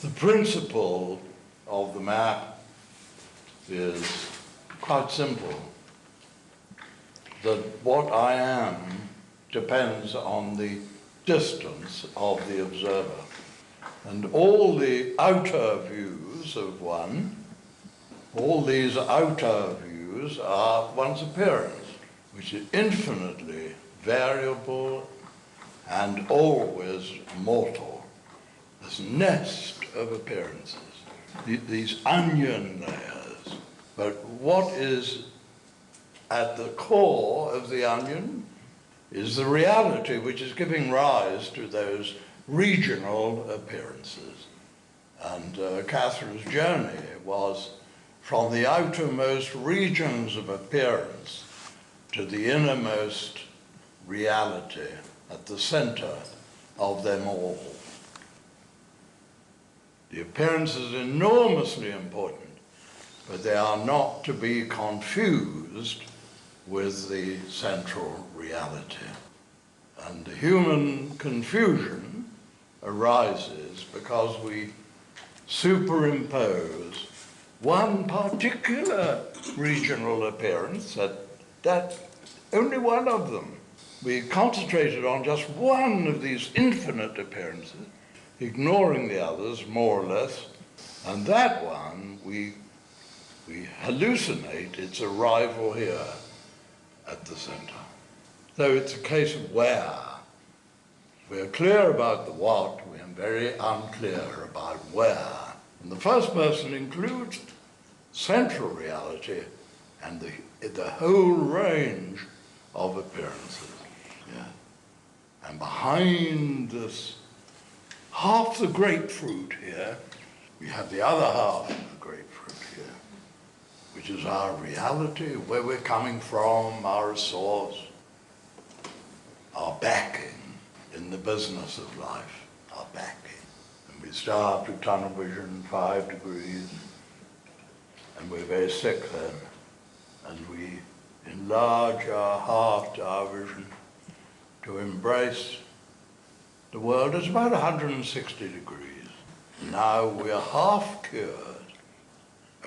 The principle of the map is quite simple, that what I am depends on the distance of the observer. And all the outer views of one, all these outer views are one's appearance, which is infinitely variable and always mortal. This nest of appearances, these onion layers. But what is at the core of the onion is the reality which is giving rise to those regional appearances. And Catherine's journey was from the outermost regions of appearance to the innermost reality at the center of them all. The appearance is enormously important, but they are not to be confused with the central reality. And the human confusion arises because we superimpose one particular regional appearance, that only one of them. We concentrated on just one of these infinite appearances, ignoring the others more or less, and that one we hallucinate its arrival here at the center. So it's a case of where. We're clear about the what, we're very unclear about where. And the first person includes central reality and the whole range of appearances. Yeah. And behind this half the grapefruit here, we have the other half of the grapefruit here, which is our reality, where we're coming from, our source, our backing in the business of life, our backing. And we start with tunnel vision, 5 degrees, and we're very sick then. And we enlarge our heart, our vision, to embrace the world. It's about 160 degrees. Now we're half cured,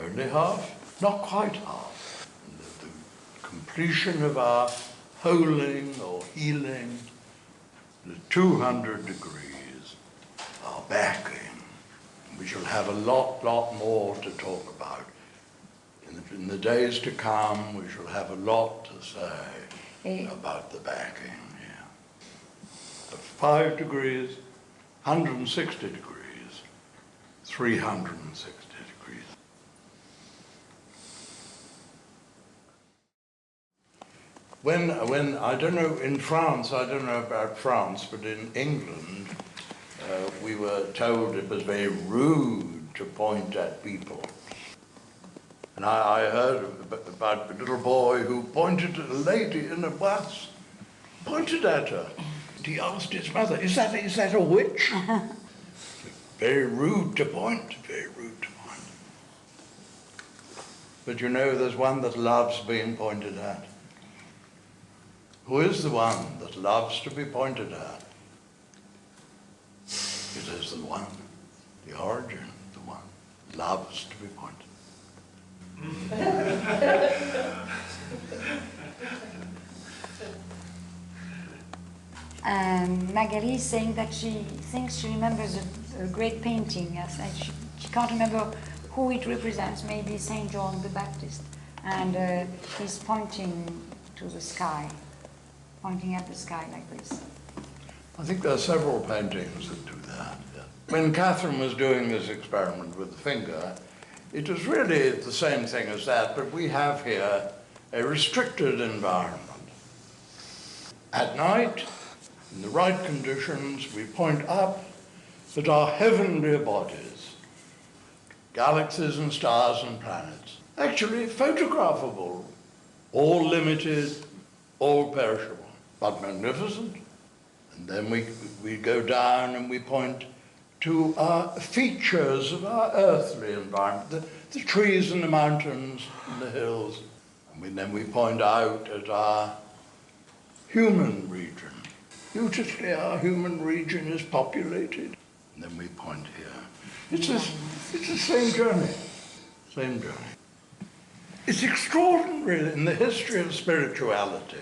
only half, not quite half. And the completion of our holing or healing, the 200 degrees, our backing. We shall have a lot more to talk about. In the days to come, we shall have a lot to say about the backing. Yeah. 5 degrees, 160 degrees, 360 degrees. When I don't know, in France, I don't know about France, but in England, we were told it was very rude to point at people. And I heard about a little boy who pointed at a lady in a bus, pointed at her. And he asked his mother, is that a witch? Very rude to point, very rude to point. But you know, there's one that loves being pointed at. Who is the one that loves to be pointed at? It is the one, the origin, the one, loves to be pointed. Magali is saying that she thinks she remembers a great painting. Yes, and she can't remember who it represents, maybe Saint John the Baptist. And he's pointing to the sky, pointing at the sky like this. I think there are several paintings that do that. Yeah. When Catherine was doing this experiment with the finger, it was really the same thing as that, but we have here a restricted environment. At night, in the right conditions, we point up at our heavenly bodies, galaxies and stars and planets, actually photographable, all limited, all perishable, but magnificent. And then we go down and we point to features of our earthly environment, the trees and the mountains and the hills. And then we point out at our human region. Beautifully, our human region is populated and then we point here. It's the same journey. Same journey. It's extraordinary in the history of spirituality.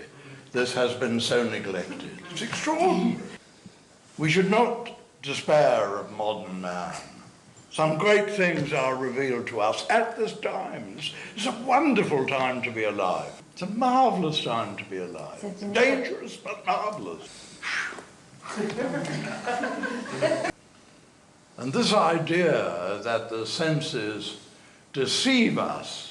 This has been so neglected. It's extraordinary. We should not despair of modern man. Some great things are revealed to us at this time. It's a wonderful time to be alive. It's a marvellous time to be alive. Dangerous but marvellous. And this idea that the senses deceive us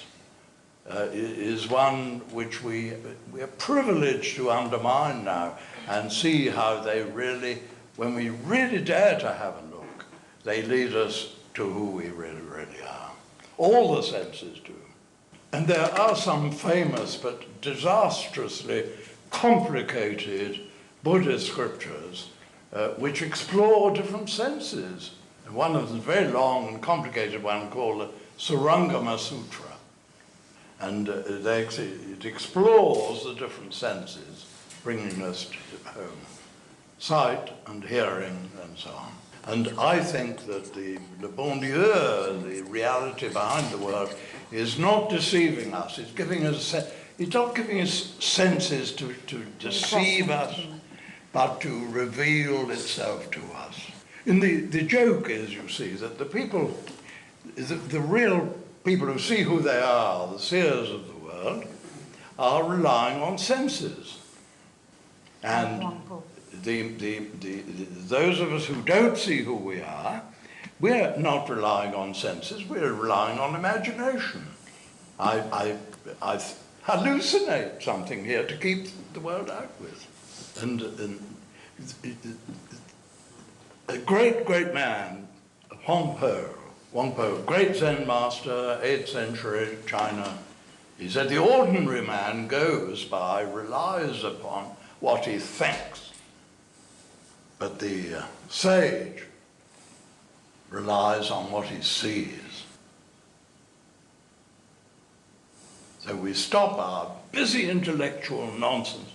is one which we are privileged to undermine now and see how they really, when we really dare to have a look, they lead us to who we really, really are. All the senses do. And there are some famous but disastrously complicated Buddhist scriptures which explore different senses. And one of them is a very long and complicated one called the Surangama Sutra. And it explores the different senses, bringing us to home. Sight and hearing and so on. And I think that the bon Dieu, the reality behind the world, is not deceiving us. It's giving us, it's not giving us senses to deceive us, but to reveal itself to us. And the joke is, you see, that the people, the real people who see who they are, the seers of the world, are relying on senses. And those of us who don't see who we are, we're not relying on senses, we're relying on imagination. I hallucinate something here to keep the world out with. And a great, great man, Huang Po, great Zen master, 8th century China, he said the ordinary man relies upon what he thinks. But the sage relies on what he sees. So we stop our busy intellectual nonsense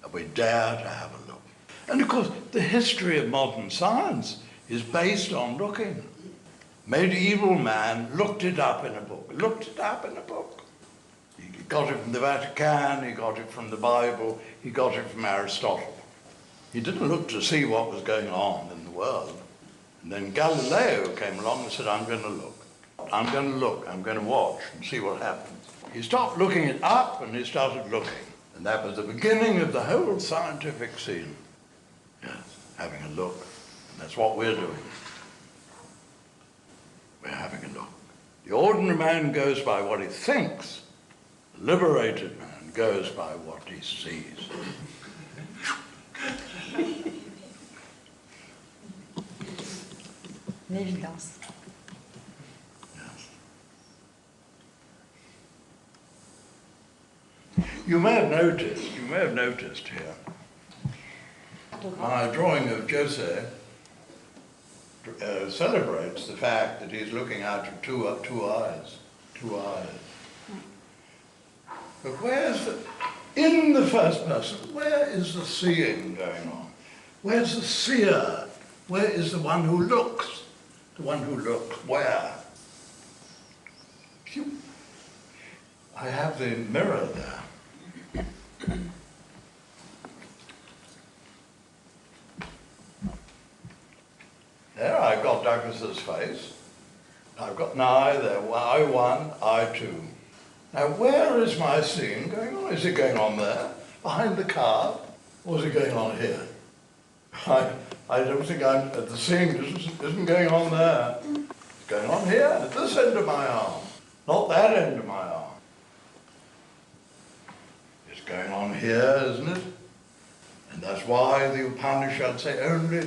and we dare to have a look. And of course, the history of modern science is based on looking. Medieval man looked it up in a book, He got it from the Vatican, he got it from the Bible, he got it from Aristotle. He didn't look to see what was going on in the world. And then Galileo came along and said, I'm going to look, I'm going to watch and see what happens. He stopped looking it up and he started looking. And that was the beginning of the whole scientific scene. Yes, having a look. And that's what we're doing. We're having a look. The ordinary man goes by what he thinks. The liberated man goes by what he sees. L'évidence. Yes. You may have noticed here, my drawing of Jose celebrates the fact that he's looking out of two eyes. But in the first person, where is the seeing going on? Where's the seer? Where is the one who looks? The one who looks, where? I have the mirror there. There, I've got Douglas's face. I've got an eye there, eye one, eye two. Now, where is my seeing going on? Is it going on there, behind the car, or is it going on here? I don't think the seeing isn't going on there. It's going on here, at this end of my arm, not that end of my arm. It's going on here, isn't it? And that's why the Upanishads say only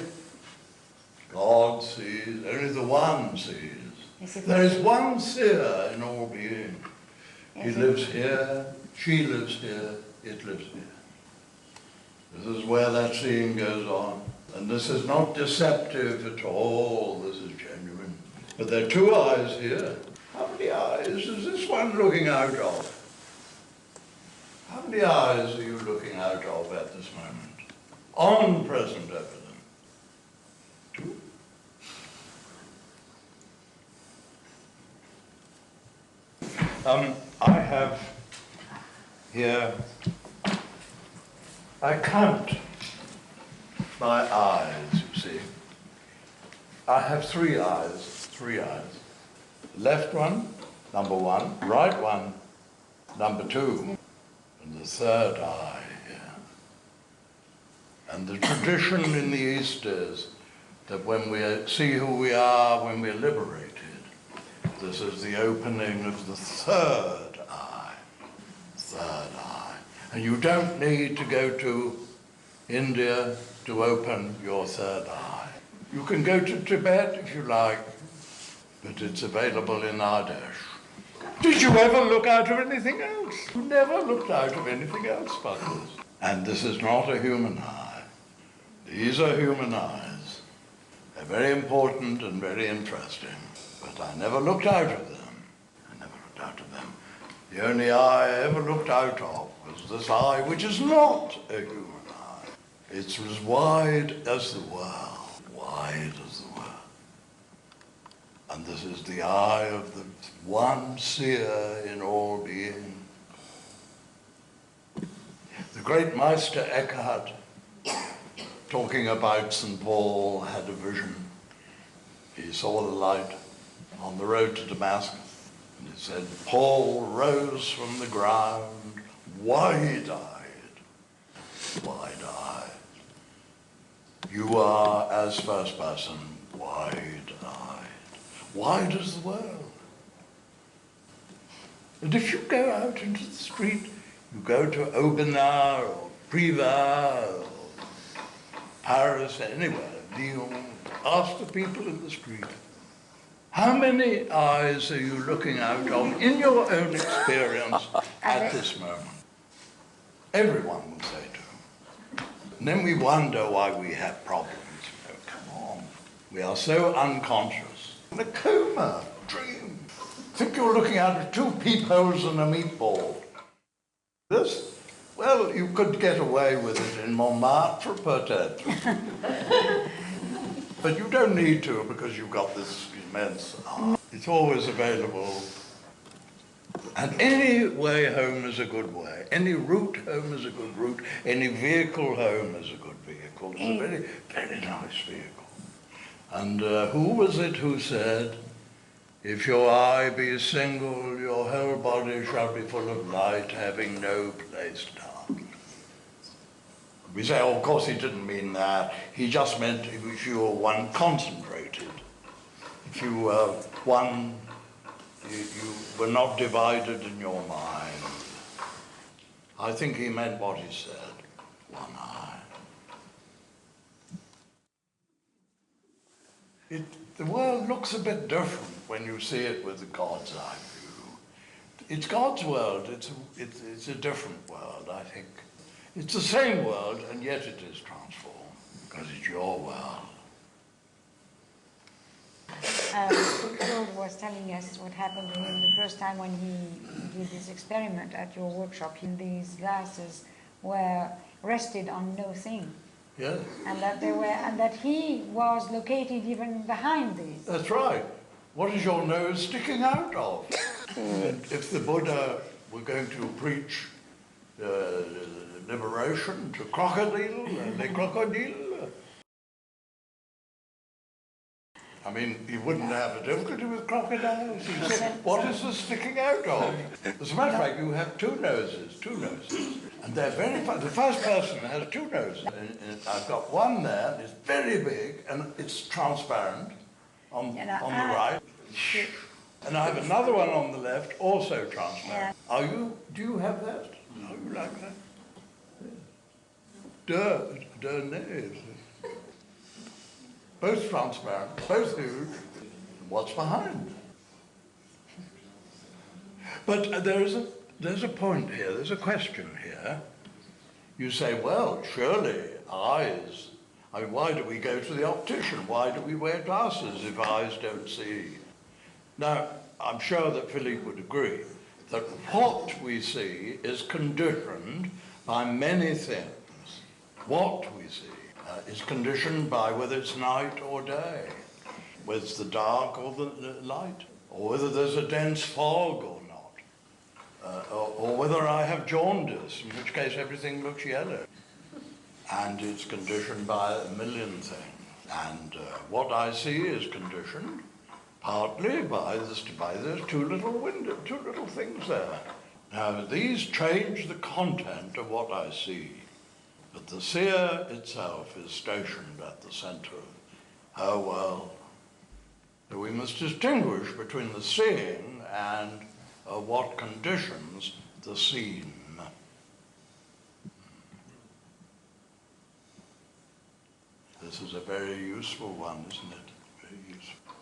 God sees, only the one sees. There is one seer in all being. He lives here, she lives here, it lives here. This is where that seeing goes on. And this is not deceptive at all, this is genuine. But there are two eyes here. How many eyes is this one looking out of? How many eyes are you looking out of at this moment? On present evidence. Two. I have here, I count my eyes, you see. I have three eyes. Left one, number one, right one, number two, and the third eye here. And the tradition in the East is that when we see who we are when we're liberated, this is the opening of the third eye. And you don't need to go to India to open your third eye. You can go to Tibet if you like, but it's available in Ardèche. Did you ever look out of anything else? You never looked out of anything else but this. And this is not a human eye. These are human eyes. They're very important and very interesting, but I never looked out of them. The only eye I ever looked out of was this eye, which is not a human eye. It's as wide as the world, And this is the eye of the one seer in all being. The great Meister Eckhart, talking about St. Paul, had a vision. He saw the light on the road to Damascus. And it said, Paul rose from the ground, wide-eyed. You are, as first person, wide-eyed. Wide as the world. And if you go out into the street, you go to Aubenas or Privas or Paris, anywhere, Lyon, ask the people in the street, how many eyes are you looking out of in your own experience at this moment? Everyone will say to. And then we wonder why we have problems. Oh, come on. We are so unconscious. In a coma, dream. Think you're looking out of two peepholes and a meatball. This, well, you could get away with it in Montmartre, peut-être. But you don't need to because you've got this immense art. It's always available. And any way home is a good way. Any route home is a good route. Any vehicle home is a good vehicle. It's a very, very nice vehicle. And who was it who said, if your eye be single, your whole body shall be full of light, having no place dark. We say, oh, of course he didn't mean that. He just meant if you were one concentrated. If you were one, you were not divided in your mind. I think he meant what he said, one eye. The world looks a bit different when you see it with the God's eye view. It's God's world, it's a different world, I think. It's the same world, and yet it is transformed, because it's your world. Claude was telling us what happened to him the first time when he did this experiment at your workshop. These glasses were rested on no thing. Yes. And that he was located even behind these. That's right. What is your nose sticking out of? And if the Buddha were going to preach liberation to crocodile, les crocodiles, I mean, he wouldn't have a difficulty with crocodiles. He'd say, what is this sticking out of? As a matter of fact, you have two noses. And they're very fun. The first person has two noses. And I've got one there, it's very big, and it's transparent on the right. And I have another one on the left, also transparent. Do you have that? Are you like that? Deux nez. Both transparent, both huge. What's behind? But there's a point here, there's a question here. You say, well, surely eyes, I mean, why do we go to the optician? Why do we wear glasses if eyes don't see? Now, I'm sure that Philippe would agree that what we see is conditioned by many things. What we see is conditioned by whether it's night or day, whether it's the dark or the light, or whether there's a dense fog or not. or whether I have jaundice, in which case everything looks yellow. And it's conditioned by a million things. And what I see is conditioned partly by those two little things there. Now, these change the content of what I see, but the seer itself is stationed at the center of her world. So we must distinguish between the seeing and what conditions the seen. This is a very useful one, isn't it? Very useful.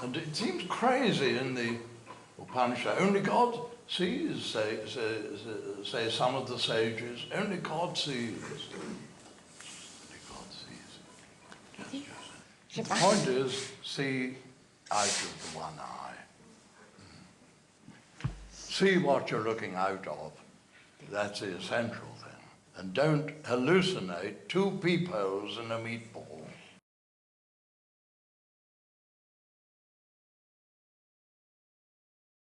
And it seems crazy in the Upanishad. Only God sees, say some of the sages. Only God sees. Only God sees. The point is, see out of the one eye. See what you're looking out of. That's the essential thing. And don't hallucinate two peepholes in a meatball.